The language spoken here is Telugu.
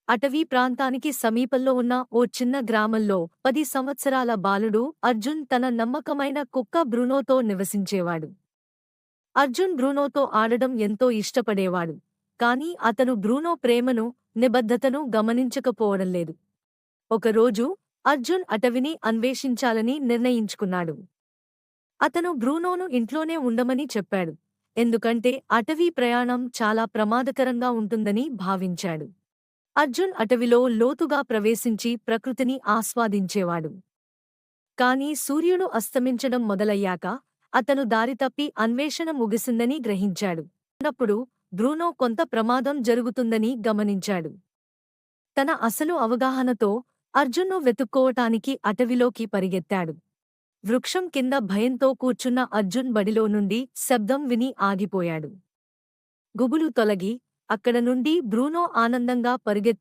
అటవీ ప్రాంతానికి సమీపంలో ఉన్న ఓ చిన్న గ్రామంలో 10 సంవత్సరాల బాలుడు అర్జున్ తన నమ్మకమైన కుక్క బ్రూనోతో నివసించేవాడు. అర్జున్ బ్రూనోతో ఆడడం ఎంతో ఇష్టపడేవాడు. కాని అతను బ్రూనో ప్రేమను, నిబద్ధతను గమనించకపోవడం లేదు. ఒకరోజు అర్జున్ అటవిని అన్వేషించాలని నిర్ణయించుకున్నాడు. అతను బ్రూనోను ఇంట్లోనే ఉండమని చెప్పాడు. ఎందుకంటే అటవీ ప్రయాణం చాలా ప్రమాదకరంగా ఉంటుందని భావించాడు. అర్జున్ అటవిలో లోతుగా ప్రవేశించి ప్రకృతిని ఆస్వాదించేవాడు. కాని సూర్యుడు అస్తమించడం మొదలయ్యాక అతను దారి తప్పి అన్వేషణ ముగిసిందని గ్రహించాడు. అన్నప్పుడు బ్రూనో కొంత ప్రమాదం జరుగుతుందని గమనించాడు. తన అసలు అవగాహనతో అర్జున్ను వెతుక్కోవటానికి అటవిలోకి పరిగెత్తాడు. వృక్షం కింద భయంతో కూర్చున్న అర్జున్ బడిలో నుండి శబ్దం విని ఆగిపోయాడు. గుబులు తొలగి అక్కడ నుండి బ్రూనో ఆనందంగా పరుగెత్తు